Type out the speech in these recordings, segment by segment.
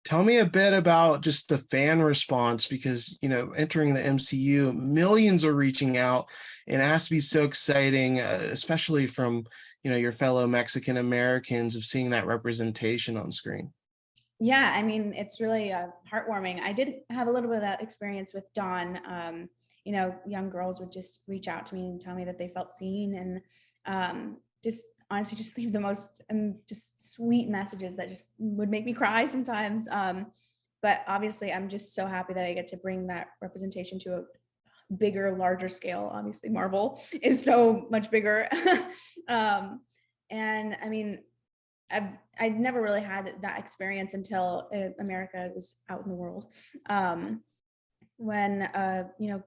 Tell me a bit about just the fan response because, entering the MCU, millions are reaching out and it has to be so exciting, especially from, your fellow Mexican Americans of seeing that representation on screen. Yeah, I mean, it's really heartwarming. I did have a little bit of that experience with Dawn. Young girls would just reach out to me and tell me that they felt seen, and just honestly just leave the most just sweet messages that just would make me cry sometimes. But obviously, I'm just so happy that I get to bring that representation to a bigger, larger scale. Obviously, Marvel is so much bigger. And I mean, I'd never really had that experience until America was out in the world. When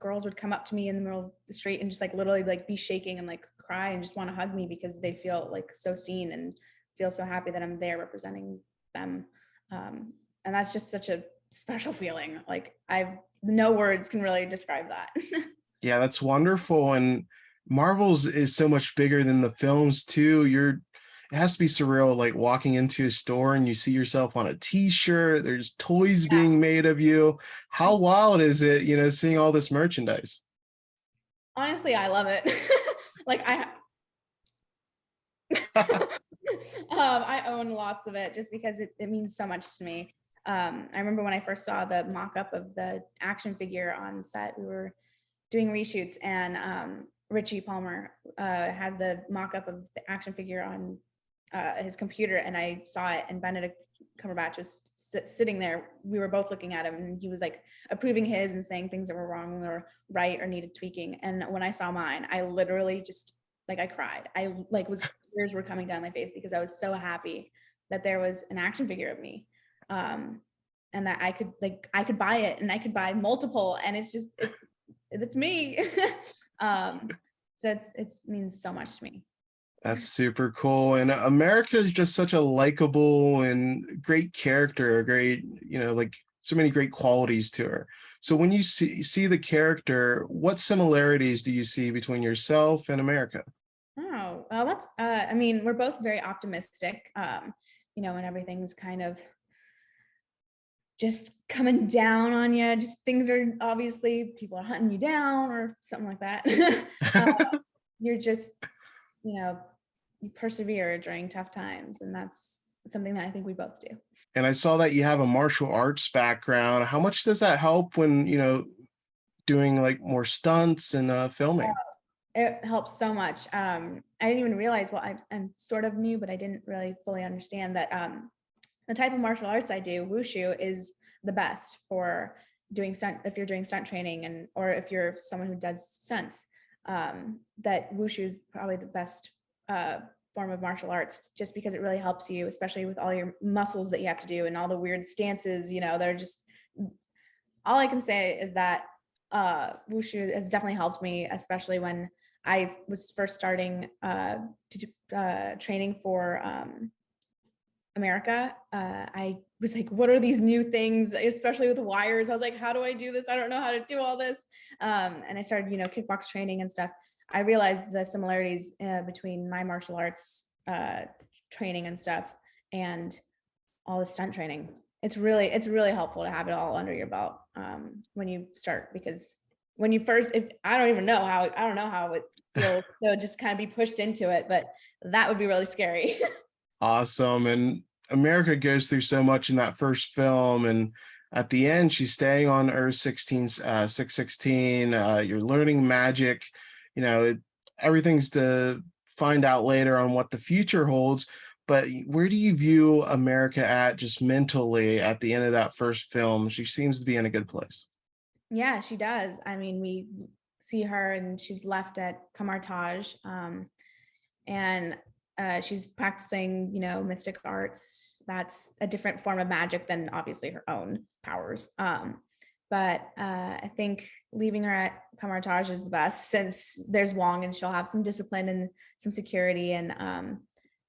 girls would come up to me in the middle of the street and just like literally like be shaking and like cry and just want to hug me because they feel like so seen and feel so happy that I'm there representing them. And that's just such a special feeling. Like I've no words can really describe that. Yeah, that's wonderful. And Marvel's is so much bigger than the films too. It has to be surreal, like walking into a store and you see yourself on a t-shirt, there's toys being made of you. How wild is it, seeing all this merchandise? Honestly, I love it. Like I own lots of it just because it means so much to me. I remember when I first saw the mock-up of the action figure on set, we were doing reshoots, and Richie Palmer had the mock-up of the action figure on his computer, and I saw it, and Benedict Cumberbatch was sitting there. We were both looking at him, and he was like approving his and saying things that were wrong or right or needed tweaking. And when I saw mine, I literally just like I cried. I like was tears were coming down my face because I was so happy that there was an action figure of me. And that I could buy it, and I could buy multiple, and it's me. So it means so much to me. That's super cool. And America is just such a likable and great character, a great, like so many great qualities to her. So when you see the character, what similarities do you see between yourself and America? Oh, well, that's, I mean, we're both very optimistic, when everything's kind of just coming down on you, just things are obviously people are hunting you down or something like that. uh, you're just, you know, you persevere during tough times. And that's something that I think we both do. And I saw that you have a martial arts background. How much does that help when, doing like more stunts and filming? It helps so much. I didn't even realize, well, I'm sort of new, but I didn't really fully understand that the type of martial arts I do, wushu, is the best for doing stunt, if you're doing stunt training, and or if you're someone who does stunts. That wushu is probably the best form of martial arts, just because it really helps you, especially with all your muscles that you have to do and all the weird stances, they're just, all I can say is that wushu has definitely helped me, especially when I was first starting to do training for America. I was like, what are these new things, especially with the wires? I was like, how do I do this? I don't know how to do all this. And I started, kickbox training and stuff. I realized the similarities between my martial arts training and stuff and all the stunt training. It's really helpful to have it all under your belt when you start, because when you first, if I don't know how it feels to just kind of be pushed into it, but that would be really scary. Awesome. And America goes through so much in that first film. And at the end, she's staying on Earth 616. You're learning magic. Everything's to find out later on what the future holds. But where do you view America at just mentally at the end of that first film? She seems to be in a good place. Yeah, she does. I mean, we see her and she's left at Kamartaj, and she's practicing, mystic arts. That's a different form of magic than obviously her own powers. But I think leaving her at Kamartaj is the best, since there's Wong and she'll have some discipline and some security, and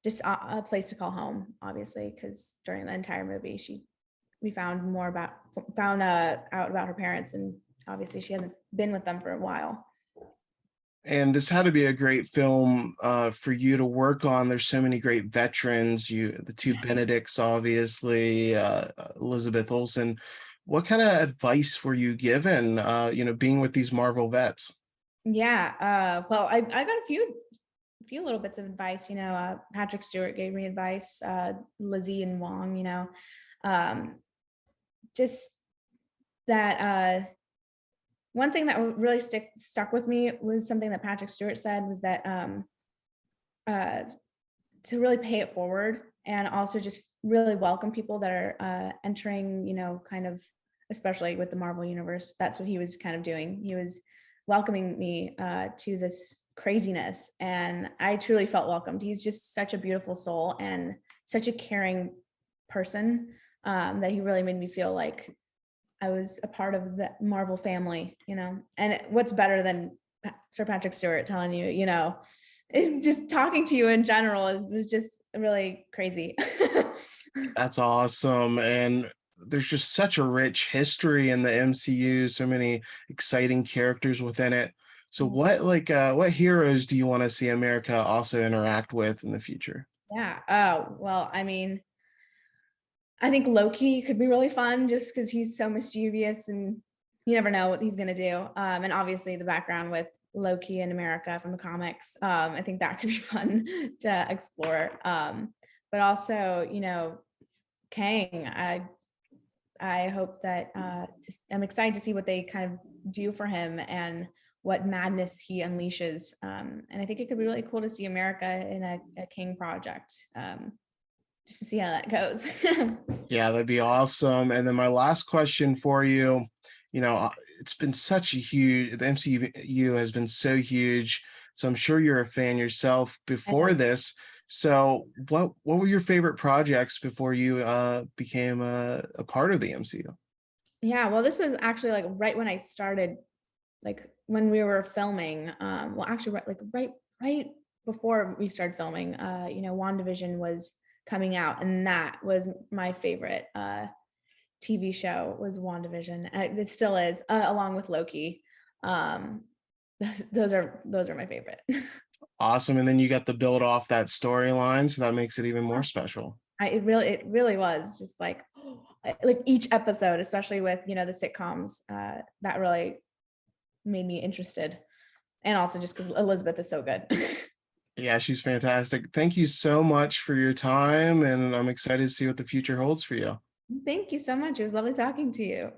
just a place to call home, obviously, because during the entire movie, we found out about her parents, and obviously she hasn't been with them for a while. And this had to be a great film for you to work on. There's so many great veterans. The two Benedicts, obviously, Elizabeth Olsen. What kind of advice were you given? Being with these Marvel vets. Yeah. Well, I got a few little bits of advice. Patrick Stewart gave me advice. Lizzie and Wong. Um, just that. One thing that really stuck with me was something that Patrick Stewart said was that uh, to really pay it forward and also just really welcome people that are entering, kind of, especially with the Marvel universe. That's what he was kind of doing. He was welcoming me to this craziness, and I truly felt welcomed. He's just such a beautiful soul and such a caring person, that he really made me feel like I was a part of the Marvel family, And what's better than Sir Patrick Stewart telling you, it's just talking to you in general was just really crazy. That's awesome. And there's just such a rich history in the MCU, so many exciting characters within it. So what heroes do you want to see America also interact with in the future? Yeah. Oh, well, I think Loki could be really fun just because he's so mischievous and you never know what he's going to do. And obviously the background with Loki in America from the comics, I think that could be fun to explore. But also, Kang, I hope that I'm excited to see what they kind of do for him and what madness he unleashes. And I think it could be really cool to see America in a King project, just to see how that goes. Yeah, that'd be awesome. And then my last question for you, it's been such a the MCU has been so huge. So I'm sure you're a fan yourself before this. So what were your favorite projects before you became a part of the MCU? Yeah, well, this was actually like right when I started, like when we were filming. Well, actually, right before we started filming, WandaVision was coming out, and that was my favorite TV show was WandaVision. It still is, along with Loki. Um, those are my favorite. Awesome. And then you got to build off that storyline, so that makes it even more special. It really was just like each episode, especially with the sitcoms, that really made me interested, and also just because Elizabeth is so good. Yeah, she's fantastic. Thank you so much for your time, and I'm excited to see what the future holds for you. Thank you so much. It was lovely talking to you.